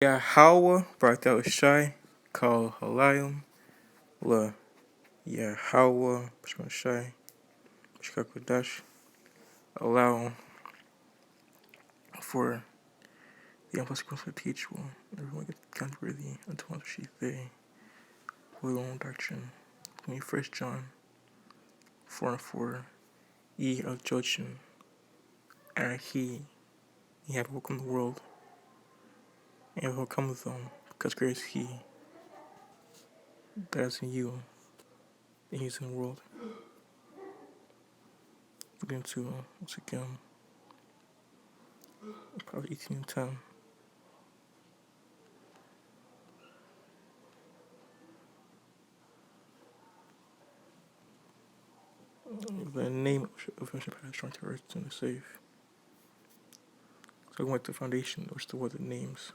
Ya haue bartel shai kal halayim la ya haue bishman shai bishkakodash allow for the unpleasant teachable. Everyone gets worthy until she they for their own doctrine. 21 John 4:4 ye of judgment and he had welcomed the world and will come with them because great is he that is in you and he's in the world. We're going to once again probably 18:10. The name of Ocean Path is trying to earth and save. So I went to the foundation, which the word the names.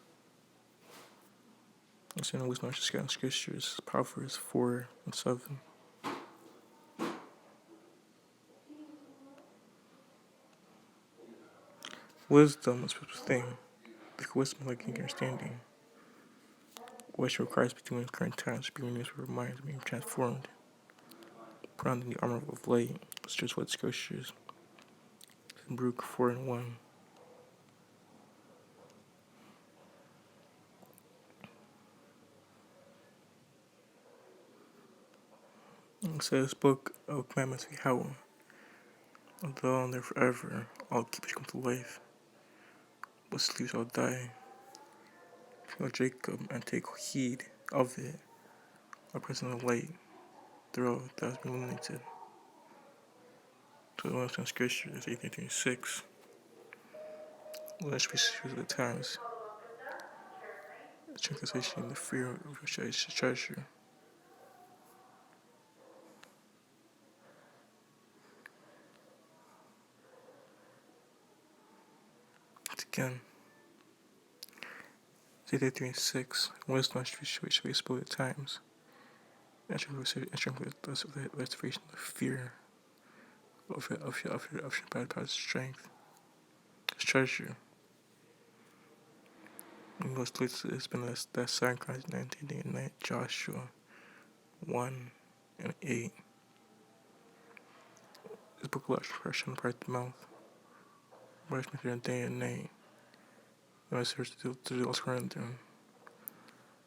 And so wisdom not just scriptures, Proverbs 4:7. Wisdom is a thing. Because wisdom like understanding. Which requires between current times, being renewed with minds, being transformed. Put on the armor of light, it's just what scriptures. Baruch 4:1. It says, Book of Commandments of Yahweh. Although there forever, all keepers come to life. But sleep shall die. Feel Jacob and take heed of it. A present of light, thereof that has been illuminated. So the last one scripture is 18:26. Let's be serious at times. Translation, the fear of your treasure. Again, 18:26. Wisdom should be spoken at times. And should be the restoration of fear of your bad part strength. Treasure. And most places it's been that sacrifice 19 day and night, Joshua 1:8. This book of expression right the mouth. Where's my day and night? And I search to do all surrender.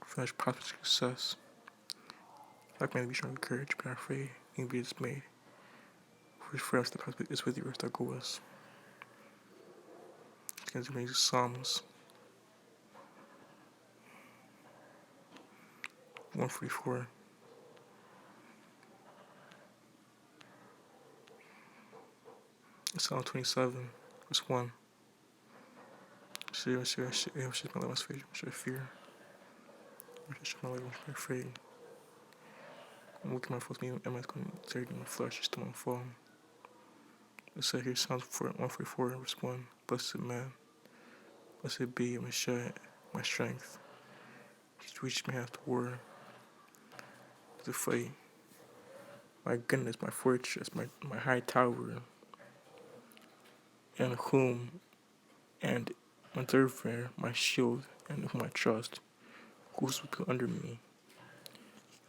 Finish prosperous success. Like man, be strong with courage, be not afraid, need be dismayed. For his friends, the path is with you, where thou goest. It's going to be Psalms 144. Psalm 27, verse 1. Should my life fear? Should I fear? Should my life be afraid? I'm looking at my foes, me and my concerning my flesh, just to my fall. It says here, Psalms 144, verse 1. Blessed man, blessed be my strength. He's reached me after war to fight. My goodness, my fortress, my high tower, and whom, and my thoroughfare, my shield, and whom I trust, who's put under me.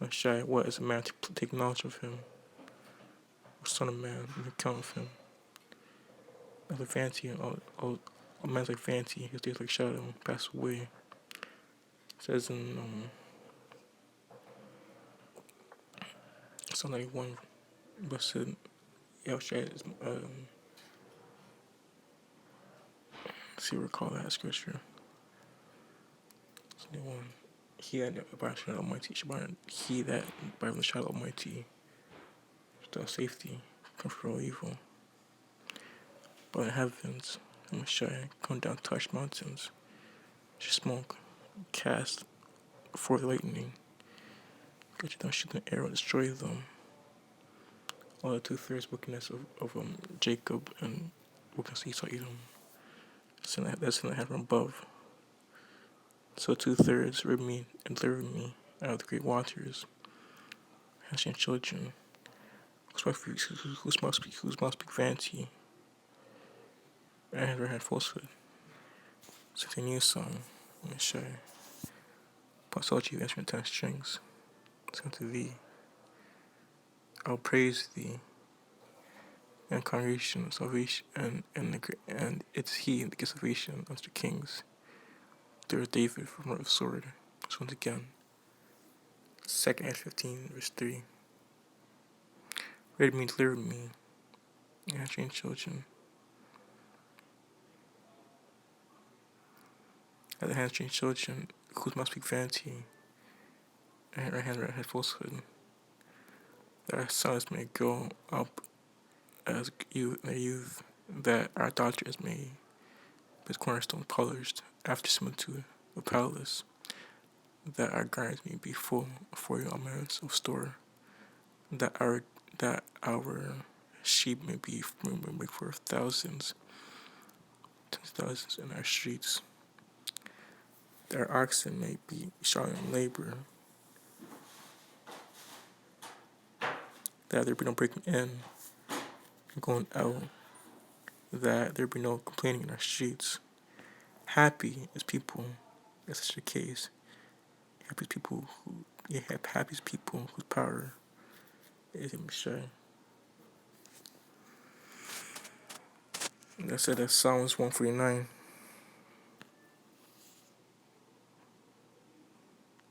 And shy, what is a man to take knowledge of him? Or son of man, and account of him? As a vanity, and all man's like vanity, his days like shadow, pass away. It says in Psalm 91, blessed, is, see what we call that scripture. Psalm 91. He that by the shadow Almighty, he that by the shadow Almighty, without safety, comfort all evil. By the heavens, and Messiah come down, touch mountains, smoke, cast forth lightning, get you down, shoot an arrow, destroy them. All the 2/3 wickedness of Jacob and wickedness of Esau, Edom. That's in the heaven above. So 2/3 rid me and deliver me out of the great waters. Hatching children. Whose mouth speak vanity. I had falsehood. It's a new song. Let me show you. I'll salute you, instrument 10 strings. Sing to thee. I'll praise thee, and congregation of salvation, and it's he that gives salvation unto kings. There is David from the sword. So once again, 2nd 15, verse 3. Read me, deliver me, and train children. At the hands train children, whose mouth speak vanity, and her hand write falsehood. That our sons may grow up as youth, that our daughter is made, with cornerstone polished, after similitude of palace, that our garments may be full for your amounts of store, that our sheep may be for thousands, tens of thousands in our streets, that our oxen may be shod in labor, that there be no breaking in and going out, that there be no complaining in our streets. Happy is people, that's such a case. Happy people whose power is in Messiah. I said that's Psalms 149.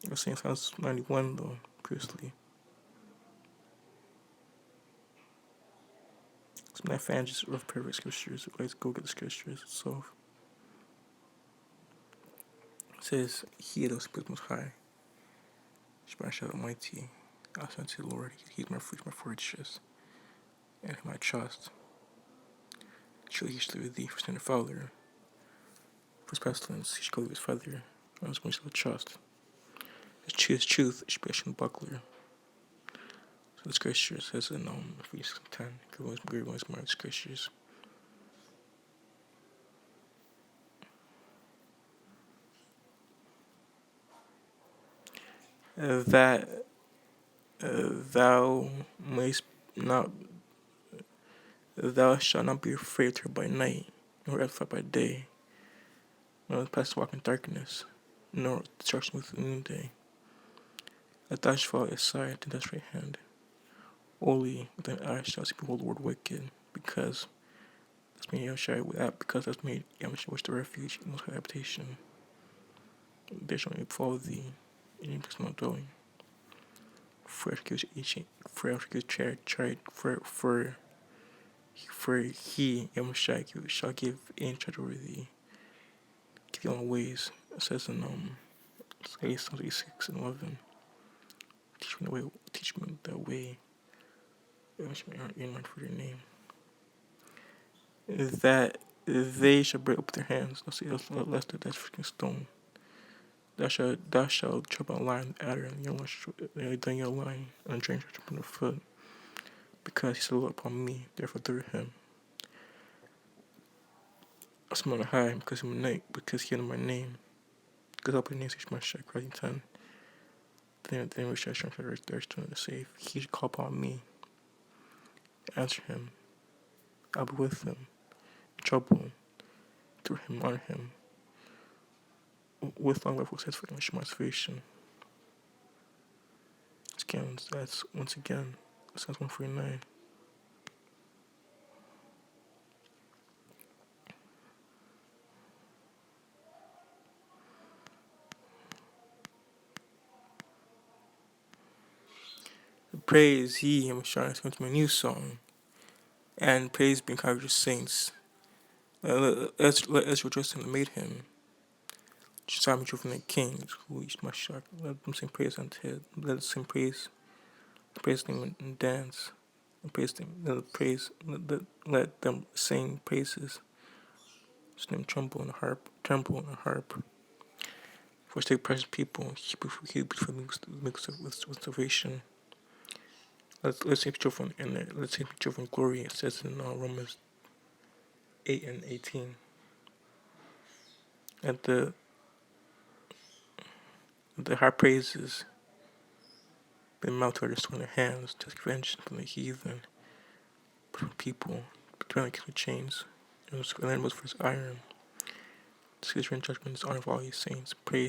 I was saying Psalms 91 though, previously. Some of fan just rough perfect scriptures. Let's go get the scriptures itself. It says, he that speaks most high, Shabbat Shalom Almighty. I say unto the Lord, he's my fortress, and him I trust. Surely he shall deliver thee from sin and fowler. For his pestilence, he shall go with his feather, and his wings shall trust. His truth shall be a shield and buckler. So the scripture says in Ephesians 10, great ones more scriptures. That thou mayst not, thou shalt not be afraid of her by night, nor edified by day, nor the past walk in darkness, nor destruction with the noonday. That thou shalt fall aside to thy right hand. Only with thine eyes shalt see behold the Lord wicked, because that's made Yahushua because that's made Yahushua was the refuge and most high habitation. There shall not befall thee, any place not dwelling. For he, Yahushua, shall give in charge over thee. Keep thee on the ways. It says in Psalms 86 and 11. Teach me the way. Which may earn right for your name. That they shall break up their hands, lest that freaking stone. Thou shalt trip on a lion, the adder, and the young lion, and a drain shall trip on the foot. Because he shall look upon me, therefore through him. I smell high, because he knows my name. Because I'll put the name of my shot, Christ 10. Then we shall strengthen their stone to save. He shall call upon me. Answer him. I'll be with him. In trouble. Through him, honor him. With long life will satisfy my salvation. That's once again, Psalms 149. Praise ye, I'm trying to come to my new song. And praise be encouraged saints. Let's rejoice in the made him. Simon drew from the kings who each my shock. Let them sing praise unto him. Let us sing praise him and dance. And praise them. Let them sing praises. His name tremble on the harp. For take precious people, he before me with salvation. Let's take picture from glory. It says in Romans 8 and 18. And the high praises been mounted to restore their hands to take vengeance from the heathen, from people, between the chains, and then was for his iron. To see his judgment is honor of all his saints. Praise